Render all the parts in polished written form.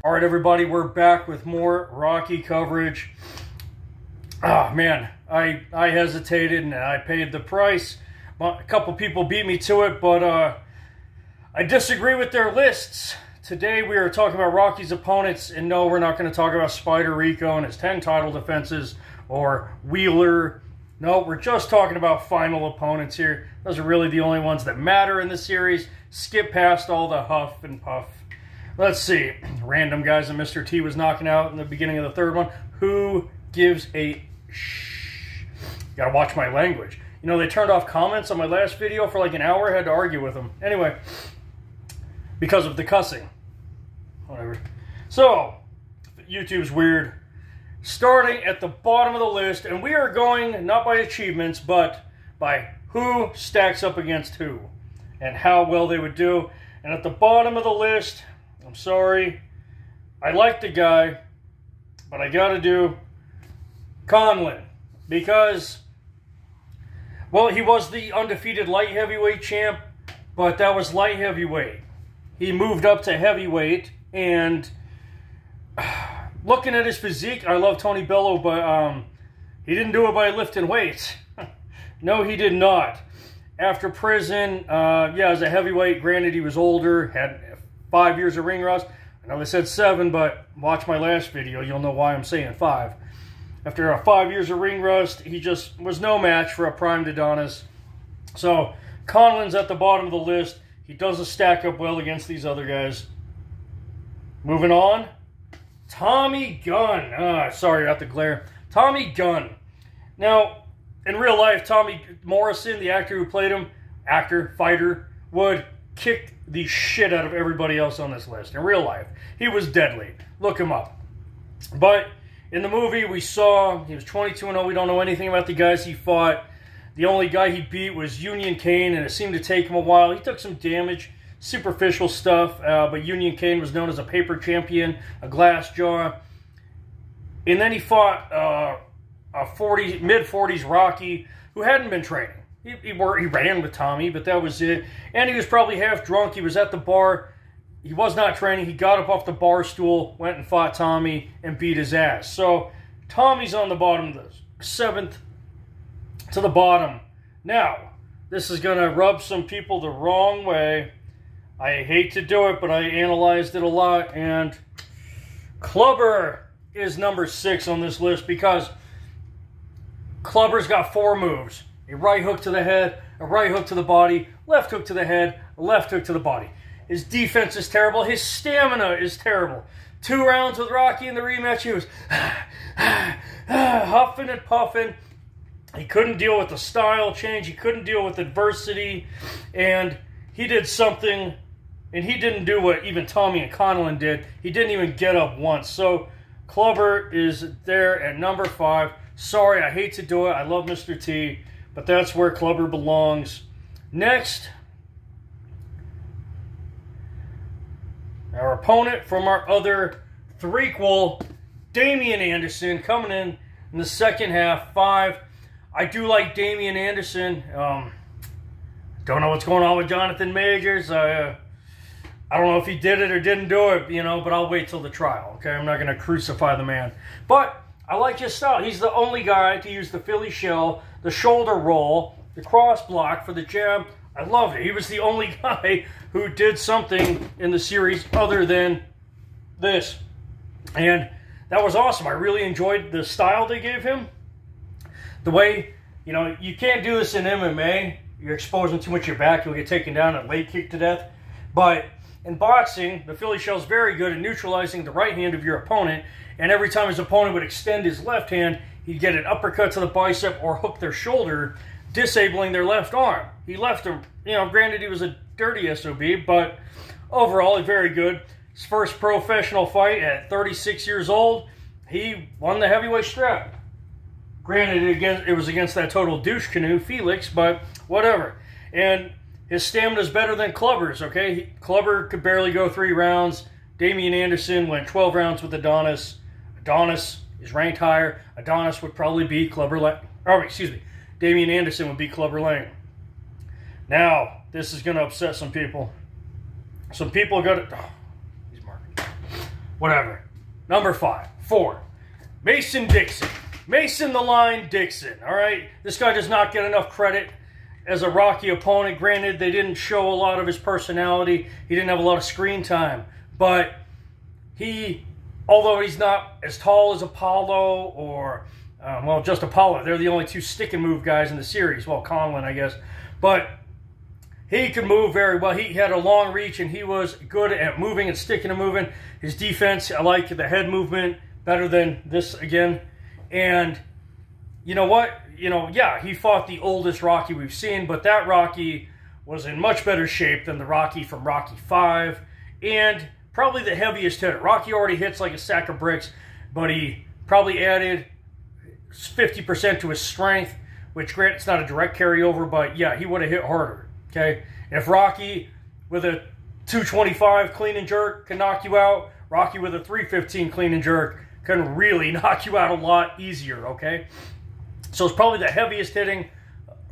All right, everybody, we're back with more Rocky coverage. Oh, man, I hesitated and I paid the price. A couple people beat me to it, but I disagree with their lists. Today we are talking about Rocky's opponents, and no, we're not going to talk about Spider Rico and his 10 title defenses or Wheeler. No, we're just talking about final opponents here. Those are really the only ones that matter in the series. Skip past all the huff and puff. Let's see. Random guys that Mr. T was knocking out in the beginning of the third one. Who gives a shh? Gotta watch my language. You know, they turned off comments on my last video for like an hour. I had to argue with them. Anyway, because of the cussing. Whatever. So, YouTube's weird. Starting at the bottom of the list, and we are going not by achievements, but by who stacks up against who and how well they would do. And at the bottom of the list, I'm sorry, I like the guy, but I gotta do Conlon, because, well, he was the undefeated light heavyweight champ, but that was light heavyweight. He moved up to heavyweight, and looking at his physique, I love Tony Bello, but he didn't do it by lifting weights. No, he did not. After prison, yeah, as a heavyweight, granted he was older, had 5 years of ring rust. I know they said 7, but watch my last video, you'll know why I'm saying 5. After 5 years of ring rust, he just was no match for a primed Adonis. So, Conlon's at the bottom of the list. He doesn't stack up well against these other guys. Moving on, Tommy Gunn. Sorry about the glare. Tommy Gunn. Now, in real life, Tommy Morrison, the actor who played him, fighter, would kick the shit out of everybody else on this list. In real life, he was deadly. Look him up. But in the movie, we saw he was 22-0. We don't know anything about the guys he fought. The only guy he beat was Union Kane, and it seemed to take him a while. He took some damage, superficial stuff, but Union Kane was known as a paper champion, a glass jaw. And then he fought a mid-40s Rocky who hadn't been training. He ran with Tommy, but that was it. And he was probably half drunk. He was at the bar. He was not training. He got up off the bar stool, went and fought Tommy, and beat his ass. So Tommy's on the bottom of this. 7th to the bottom. Now, this is going to rub some people the wrong way. I hate to do it, but I analyzed it a lot. And Clubber is number 6 on this list because Clubber's got 4 moves. A right hook to the head, a right hook to the body, left hook to the head, a left hook to the body. His defense is terrible. His stamina is terrible. 2 rounds with Rocky in the rematch, he was huffing and puffing. He couldn't deal with the style change. He couldn't deal with adversity. And he did something, and he didn't do what even Tommy and Conlon did. He didn't even get up once. So Clubber is there at number 5. Sorry, I hate to do it. I love Mr. T. But that's where Clubber belongs. Next, our opponent from our other threequel, Damian Anderson, coming in the second half, 5. I do like Damian Anderson. Don't know what's going on with Jonathan Majors. I don't know if he did it or didn't do it, you know, but I'll wait till the trial, okay? I'm not going to crucify the man. But I like his style. He's the only guy to use the Philly shell, the shoulder roll, the cross block for the jab. I loved it. He was the only guy who did something in the series other than this. And that was awesome. I really enjoyed the style they gave him. The way, you know, you can't do this in MMA. You're exposing too much of your back. You'll get taken down and leg kicked to death. But in boxing, the Philly shell is very good at neutralizing the right hand of your opponent. And every time his opponent would extend his left hand, he'd get an uppercut to the bicep or hook their shoulder, disabling their left arm. He left him, you know, granted he was a dirty SOB, but overall, very good. His first professional fight at 36 years old, he won the heavyweight strap. Granted, it was against that total douche canoe, Felix, but whatever. And his stamina is better than Clubber's, okay? Clubber could barely go 3 rounds. Damian Anderson went 12 rounds with Adonis. Adonis is ranked higher. Adonis would probably beat Clubber Lang. Oh, excuse me. Damian Anderson would beat Clubber Lang. Now, this is going to upset some people. Some people got to... Oh, he's marking. Whatever. Number 4, Mason Dixon. Mason the Line Dixon, all right? This guy does not get enough credit as a Rocky opponent. Granted, they didn't show a lot of his personality. He didn't have a lot of screen time. But he, although he's not as tall as Apollo or, well, just Apollo. They're the only two stick and move guys in the series. Well, Conlon, I guess. But he could move very well. He had a long reach, and he was good at moving and sticking and moving. His defense, I like the head movement better than this again. And you know what? You know, yeah, he fought the oldest Rocky we've seen, but that Rocky was in much better shape than the Rocky from Rocky 5, and probably the heaviest hitter. Rocky already hits like a sack of bricks, but he probably added 50% to his strength, which, granted, it's not a direct carryover, but yeah, he would have hit harder, okay? If Rocky with a 225 clean and jerk can knock you out, Rocky with a 315 clean and jerk can really knock you out a lot easier, okay? So it's probably the heaviest hitting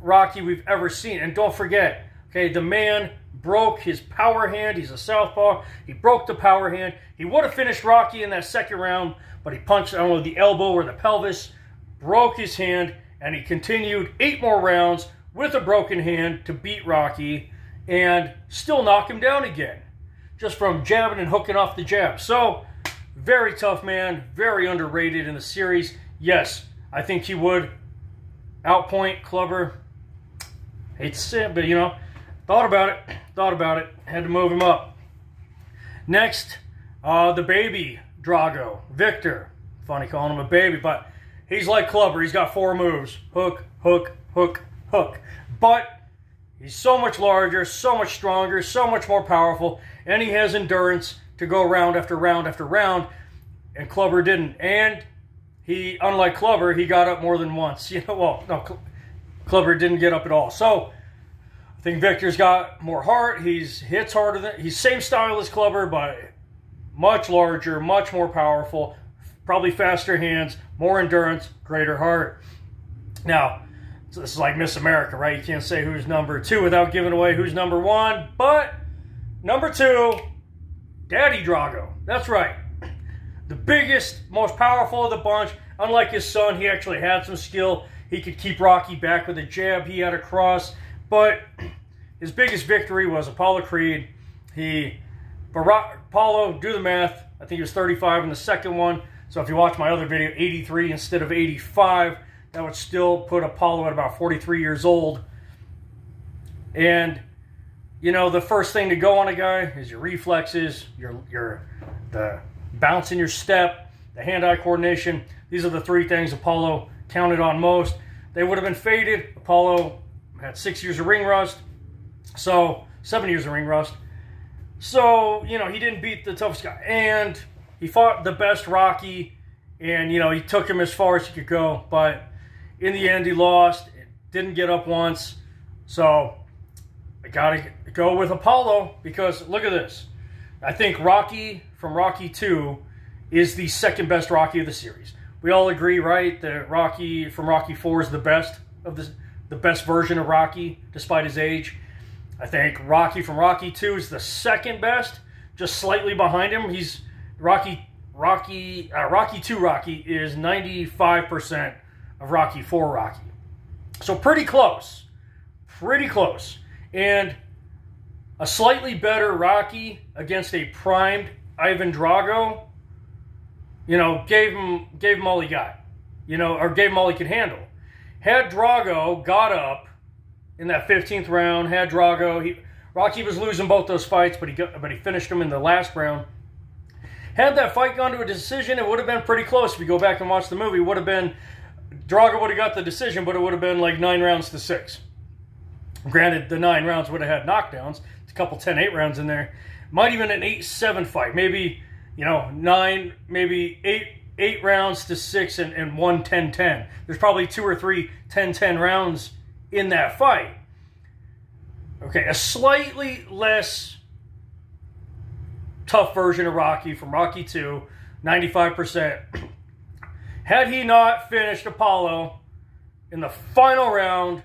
Rocky we've ever seen. And don't forget, okay, the man broke his power hand. He's a southpaw. He broke the power hand. He would have finished Rocky in that second round, but he punched, I don't know, the elbow or the pelvis, broke his hand, and he continued 8 more rounds with a broken hand to beat Rocky and still knock him down again, just from jabbing and hooking off the jab. So, very tough man, very underrated in the series. Yes, I think he would outpoint Clubber. Hate to say it, but, you know, thought about it, had to move him up. Next, the baby Drago, Victor. Funny calling him a baby, but he's like Clubber. He's got 4 moves. Hook, hook, hook, hook. But he's so much larger, so much stronger, so much more powerful, and he has endurance to go round after round after round, and Clubber didn't. And he, unlike Clubber, he got up more than once. You know, well, no, Clubber didn't get up at all. So I think Victor's got more heart. He's hits harder than, he's same style as Clubber, but much larger, much more powerful, probably faster hands, more endurance, greater heart. Now, so this is like Miss America, right? You can't say who's number 2 without giving away who's number 1. But number 2, Daddy Drago. That's right. The biggest, most powerful of the bunch. Unlike his son, he actually had some skill. He could keep Rocky back with a jab. He had a cross. But his biggest victory was Apollo Creed. Apollo, do the math, I think he was 35 in the second one. So if you watch my other video, 83 instead of 85, that would still put Apollo at about 43 years old. And, you know, the first thing to go on a guy is your reflexes, the bounce in your step, the hand-eye coordination. These are the 3 things Apollo counted on most. They would have been faded. Apollo had 6 years of ring rust. So, 7 years of ring rust. So, you know, he didn't beat the toughest guy. And he fought the best Rocky. And, you know, he took him as far as he could go. But in the end, he lost. Didn't get up once. So, I got to go with Apollo. Because, look at this. I think Rocky from Rocky 2 is the second best Rocky of the series. We all agree, right, that Rocky from Rocky 4 is the best of the best version of Rocky, despite his age. I think Rocky from Rocky 2 is the second best, just slightly behind him. He's Rocky 2 Rocky is 95% of Rocky 4 Rocky. So pretty close. Pretty close. And a slightly better Rocky against a primed Ivan Drago, you know, gave him all he got, you know, or gave him all he could handle. Had Drago got up in that 15th round, Rocky was losing both those fights, but he finished him in the last round. Had that fight gone to a decision, it would have been pretty close. If you go back and watch the movie, Drago would have got the decision, but it would have been like 9 rounds to 6. Granted, the 9 rounds would have had knockdowns. It's a couple 10-8 rounds in there. Might even an 8-7 fight. Maybe, you know, 9, maybe 8 rounds to 6 and 1 10-10. There's probably 2 or 3 10-10 rounds in that fight. Okay, a slightly less tough version of Rocky from Rocky 2, 95%. Had he not finished Apollo in the final round,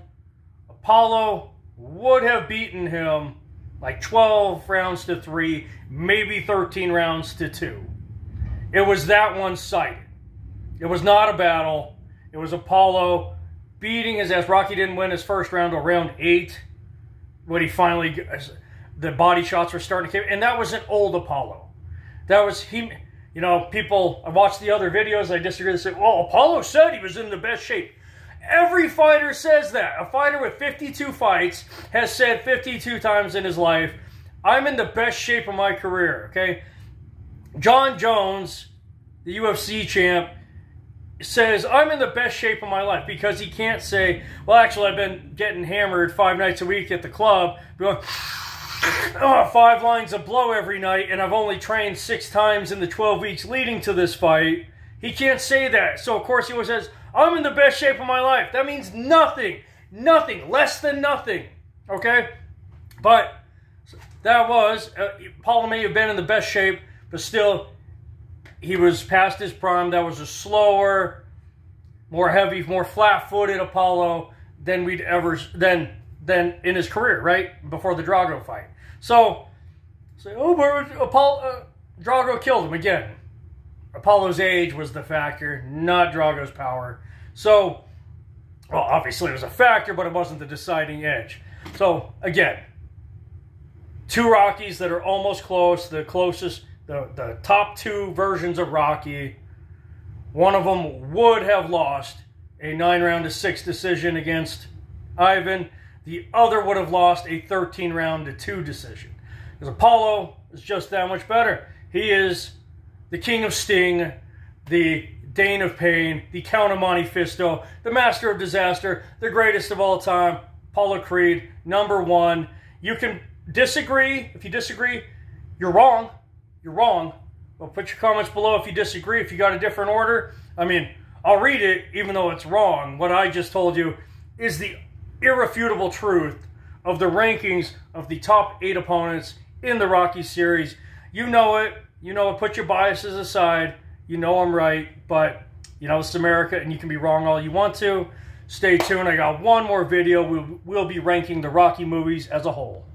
Apollo would have beaten him like 12 rounds to 3, maybe 13 rounds to 2. It was that one-sided. It was not a battle. It was Apollo beating his ass. Rocky didn't win his first round till round 8 when he finally, the body shots were starting to come. And that was an old Apollo. That was he. You know, people, I watched the other videos, I disagree, they say, well, Apollo said he was in the best shape. Every fighter says that. A fighter with 52 fights has said 52 times in his life, I'm in the best shape of my career, okay? John Jones, the UFC champ, says, I'm in the best shape of my life, because he can't say, well, actually, I've been getting hammered 5 nights a week at the club, going, 5 lines of blow every night, and I've only trained 6 times in the 12 weeks leading to this fight. He can't say that. So, of course, he always says, I'm in the best shape of my life. That means nothing. Nothing. Less than nothing. Okay? But that was, Apollo may have been in the best shape, but still, he was past his prime. That was a slower, more heavy, more flat-footed Apollo than we'd ever, than in his career, right? Before the Drago fight. So, say, oh, but Drago killed him again. Apollo's age was the factor, not Drago's power. So, well, obviously it was a factor, but it wasn't the deciding edge. So, again, 2 Rockies that are almost close, the closest, the top 2 versions of Rocky. One of them would have lost a 9-round to 6 decision against Ivan. The other would have lost a 13-round to 2 decision. Because Apollo is just that much better. He is the king of sting, the Dane of pain, the Count of Monte Fisto, the master of disaster, the greatest of all time, Apollo Creed, #1. You can disagree. If you disagree, you're wrong. You're wrong. Well, put your comments below if you disagree. If you got a different order, I mean, I'll read it even though it's wrong. What I just told you is the irrefutable truth of the rankings of the top 8 opponents in the Rocky series. You know it. You know it. Put your biases aside. You know I'm right. But, you know, it's America, and you can be wrong all you want to. Stay tuned. I got one more video. We'll be ranking the Rocky movies as a whole.